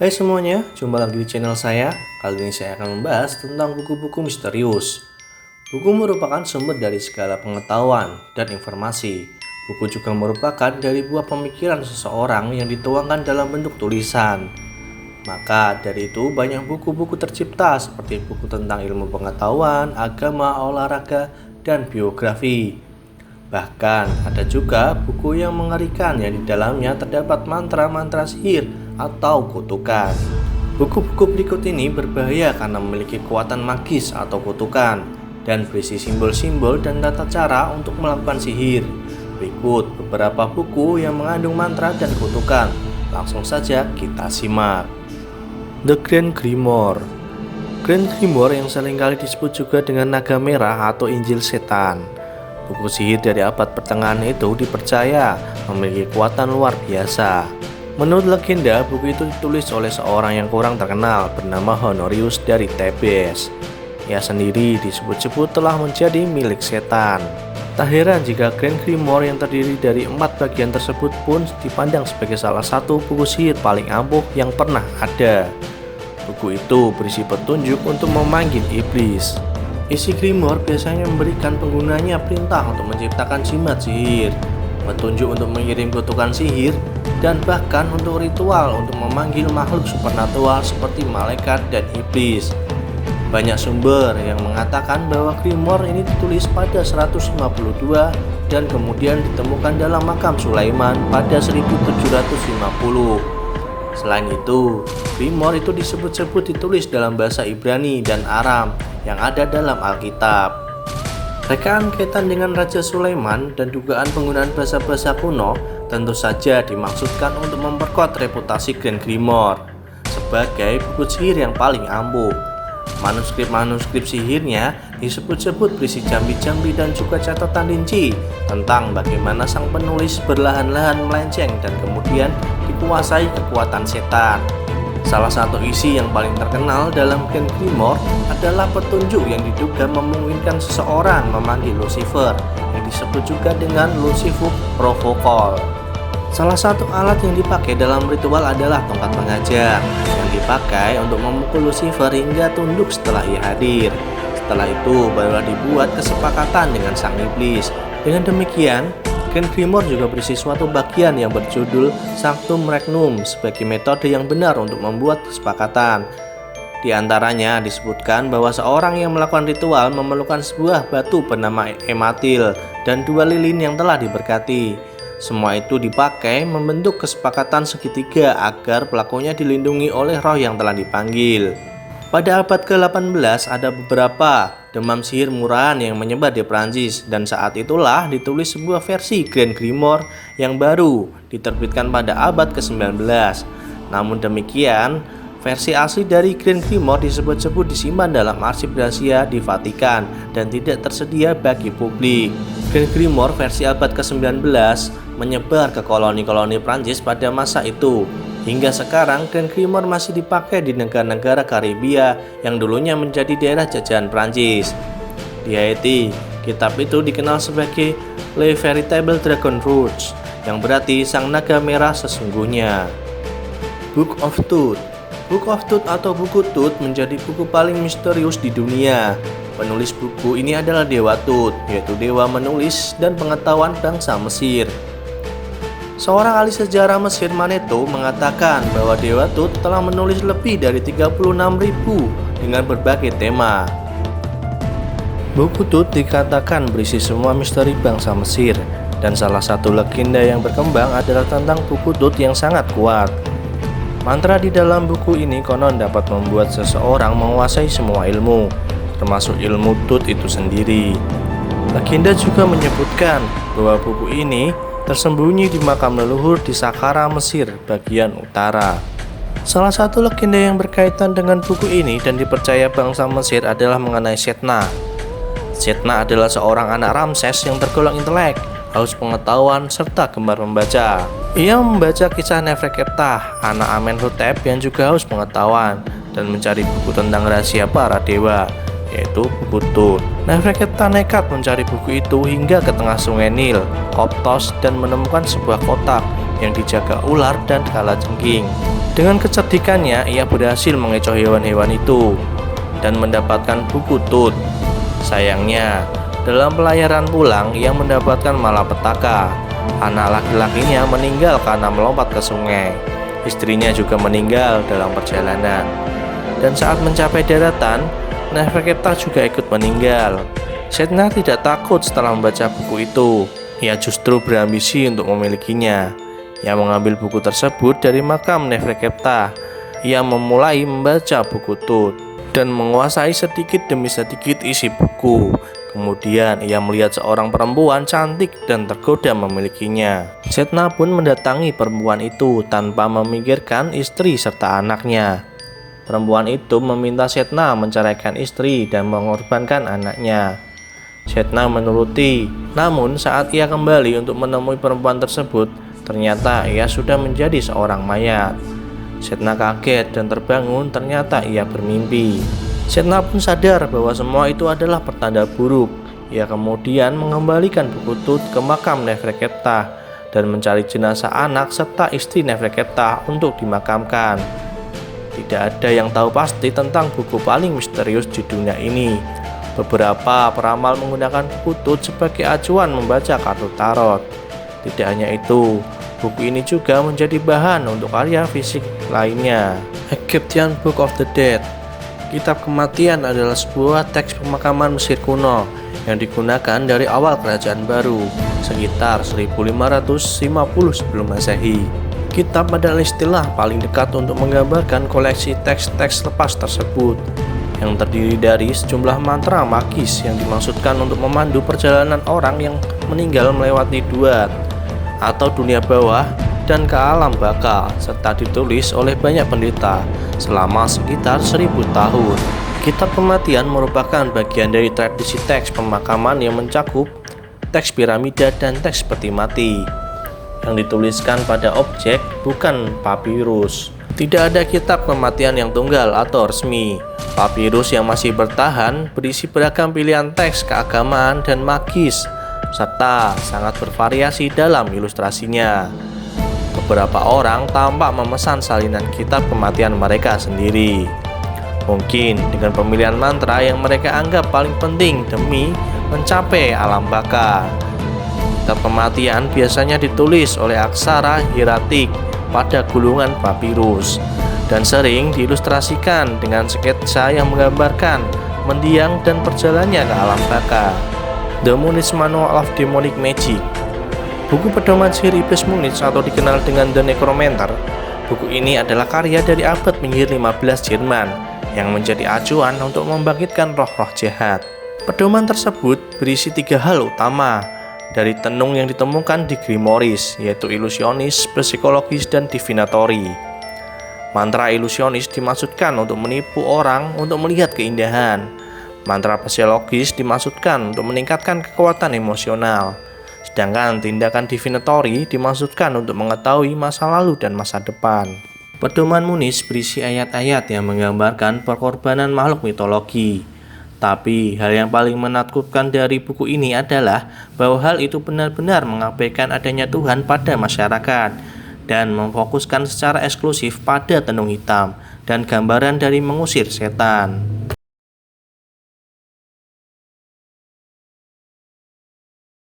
Hai semuanya, jumpa lagi di channel saya. Kali ini saya akan membahas tentang buku-buku misterius. Buku merupakan sumber dari segala pengetahuan dan informasi. Buku juga merupakan dari buah pemikiran seseorang yang dituangkan dalam bentuk tulisan. Maka dari itu banyak buku-buku tercipta seperti buku tentang ilmu pengetahuan, agama, olahraga, dan biografi. Bahkan ada juga buku yang mengerikan yang di dalamnya terdapat mantra-mantra sihir atau kutukan. Buku-buku berikut ini berbahaya karena memiliki kekuatan magis atau kutukan dan berisi simbol-simbol dan tata cara untuk melakukan sihir. Berikut beberapa buku yang mengandung mantra dan kutukan. Langsung saja kita simak. The Grand Grimoire. Grand Grimoire yang seringkali disebut juga dengan naga merah atau Injil setan. Buku sihir dari abad pertengahan itu dipercaya memiliki kekuatan luar biasa. Menurut legenda, buku itu ditulis oleh seorang yang kurang terkenal bernama Honorius dari Thebes. Ia sendiri disebut-sebut telah menjadi milik setan. Tak heran jika Grand Grimoire yang terdiri dari 4 bagian tersebut pun dipandang sebagai salah satu buku sihir paling ampuh yang pernah ada. Buku itu berisi petunjuk untuk memanggil iblis. Isi Grimoire biasanya memberikan penggunanya perintah untuk menciptakan jimat sihir, petunjuk untuk mengirim kutukan sihir, dan bahkan untuk ritual untuk memanggil makhluk supernatural seperti malaikat dan iblis. Banyak sumber yang mengatakan bahwa Grimoire ini ditulis pada 152 dan kemudian ditemukan dalam makam Sulaiman pada 1750. Selain itu, Grimoire itu disebut-sebut ditulis dalam bahasa Ibrani dan Aram yang ada dalam Alkitab. Rekaan kaitan dengan Raja Sulaiman dan dugaan penggunaan bahasa-bahasa kuno tentu saja dimaksudkan untuk memperkuat reputasi Grand Grimoire sebagai buku sihir yang paling ampuh. Manuskrip-manuskrip sihirnya disebut-sebut berisi jambi-jambi dan juga catatan rinci tentang bagaimana sang penulis berlahan-lahan melenceng dan kemudian dikuasai kekuatan setan. Salah satu isi yang paling terkenal dalam Grand Grimoire adalah petunjuk yang diduga memungkinkan seseorang memanggil Lucifer, yang disebut juga dengan Lucifer Provocol. Salah satu alat yang dipakai dalam ritual adalah tongkat pengajar, yang dipakai untuk memukul Lucifer hingga tunduk setelah ia hadir. Setelah itu barulah dibuat kesepakatan dengan sang iblis. Dengan demikian, Grand Grimoire juga berisi suatu bagian yang berjudul Sanctum Regnum sebagai metode yang benar untuk membuat kesepakatan. Di antaranya disebutkan bahwa seorang yang melakukan ritual memerlukan sebuah batu bernama ematil dan 2 lilin yang telah diberkati. Semua itu dipakai membentuk kesepakatan segitiga agar pelakunya dilindungi oleh roh yang telah dipanggil. Pada abad ke-18 ada beberapa demam sihir murahan yang menyebar di Prancis dan saat itulah ditulis sebuah versi Grand Grimoire yang baru diterbitkan pada abad ke-19. Namun demikian, versi asli dari Grand Grimoire disebut-sebut disimpan dalam arsip rahasia di Vatikan dan tidak tersedia bagi publik. Grand Grimoire versi abad ke-19 menyebar ke koloni-koloni Prancis pada masa itu. Hingga sekarang, Grand Grimoire masih dipakai di negara-negara Karibia yang dulunya menjadi daerah jajahan Prancis. Di Haiti, kitab itu dikenal sebagai Le Véritable Dragon Rouge, yang berarti sang naga merah sesungguhnya. Book of Thoth. Book of Thoth atau buku Tut menjadi buku paling misterius di dunia. Penulis buku ini adalah Dewa Tut, yaitu dewa menulis dan pengetahuan bangsa Mesir. Seorang ahli sejarah Mesir Manetho mengatakan bahwa Dewa Tut telah menulis lebih dari 36.000 dengan berbagai tema. Buku Tut dikatakan berisi semua misteri bangsa Mesir, dan salah satu legenda yang berkembang adalah tentang buku Tut yang sangat kuat. Mantra di dalam buku ini konon dapat membuat seseorang menguasai semua ilmu, termasuk ilmu Tut itu sendiri. Legenda juga menyebutkan bahwa buku ini tersembunyi di makam leluhur di Saqqara, Mesir bagian utara. Salah satu legenda yang berkaitan dengan buku ini dan dipercaya bangsa Mesir adalah mengenai Setna. Setna adalah seorang anak Ramses yang tergolong intelek, haus pengetahuan, serta gemar membaca. Ia membaca kisah Neferkeptah, anak Amenhotep yang juga haus pengetahuan, dan mencari buku tentang rahasia para dewa, yaitu buku Tut. Neferkeptah nekat mencari buku itu hingga ke tengah sungai Nil, Koptos, dan menemukan sebuah kotak yang dijaga ular dan kalajengking. Dengan kecerdikannya, ia berhasil mengecoh hewan-hewan itu dan mendapatkan buku Tut. Sayangnya, dalam pelayaran pulang, ia mendapatkan malapetaka. Anak laki-lakinya meninggal karena melompat ke sungai. Istrinya juga meninggal dalam perjalanan. Dan saat mencapai daratan, Neferkeptah juga ikut meninggal. Sedna tidak takut setelah membaca buku itu. Ia justru berambisi untuk memilikinya. Ia mengambil buku tersebut dari makam Neferkeptah. Ia memulai membaca buku Tut dan menguasai sedikit demi sedikit isi buku. Kemudian ia melihat seorang perempuan cantik dan tergoda memilikinya. Sedna pun mendatangi perempuan itu tanpa memikirkan istri serta anaknya. Perempuan itu meminta Sedna menceraikan istri dan mengorbankan anaknya. Sedna menuruti, namun saat ia kembali untuk menemui perempuan tersebut, ternyata ia sudah menjadi seorang mayat. Sedna kaget dan terbangun, ternyata ia bermimpi. Sedna pun sadar bahwa semua itu adalah pertanda buruk. Ia kemudian mengembalikan buku Tut ke makam Neferkeptah dan mencari jenazah anak serta istri Neferkeptah untuk dimakamkan. Tidak ada yang tahu pasti tentang buku paling misterius di dunia ini. Beberapa peramal menggunakan buku Tut sebagai acuan membaca kartu tarot. Tidak hanya itu, buku ini juga menjadi bahan untuk karya fisik lainnya. Egyptian Book of the Dead. Kitab Kematian adalah sebuah teks pemakaman Mesir kuno yang digunakan dari awal Kerajaan Baru sekitar 1550 sebelum Masehi. Kitab adalah istilah paling dekat untuk menggambarkan koleksi teks-teks lepas tersebut, yang terdiri dari sejumlah mantra magis yang dimaksudkan untuk memandu perjalanan orang yang meninggal melewati duat atau dunia bawah dan ke alam baka, serta ditulis oleh banyak pendeta selama sekitar 1000 tahun. Kitab Kematian merupakan bagian dari tradisi teks pemakaman yang mencakup teks piramida dan teks peti mati yang dituliskan pada objek, bukan papirus. Tidak ada kitab kematian yang tunggal atau resmi. Papirus yang masih bertahan berisi beragam pilihan teks keagamaan dan magis, serta sangat bervariasi dalam ilustrasinya. Beberapa orang tampak memesan salinan kitab kematian mereka sendiri, mungkin dengan pemilihan mantra yang mereka anggap paling penting demi mencapai alam baka. Kitab kematian biasanya ditulis oleh aksara hieratik pada gulungan papirus dan sering diilustrasikan dengan sketsa yang menggambarkan mendiang dan perjalanannya ke alam baka. The Munich Manual of Demonic Magic. Buku pedoman sihir iblis Munich atau dikenal dengan The Necromancer. Buku ini adalah karya dari abad penyihir 15 Jerman yang menjadi acuan untuk membangkitkan roh-roh jahat. Pedoman tersebut berisi 3 hal utama dari tenung yang ditemukan di Grimoris, yaitu ilusionis, psikologis, dan divinatory. Mantra ilusionis dimaksudkan untuk menipu orang untuk melihat keindahan. Mantra psikologis dimaksudkan untuk meningkatkan kekuatan emosional. Sedangkan tindakan divinatory dimaksudkan untuk mengetahui masa lalu dan masa depan. Pedoman Munich berisi ayat-ayat yang menggambarkan pengorbanan makhluk mitologi. Tapi hal yang paling menakutkan dari buku ini adalah bahwa hal itu benar-benar mengabaikan adanya Tuhan pada masyarakat dan memfokuskan secara eksklusif pada tenung hitam dan gambaran dari mengusir setan.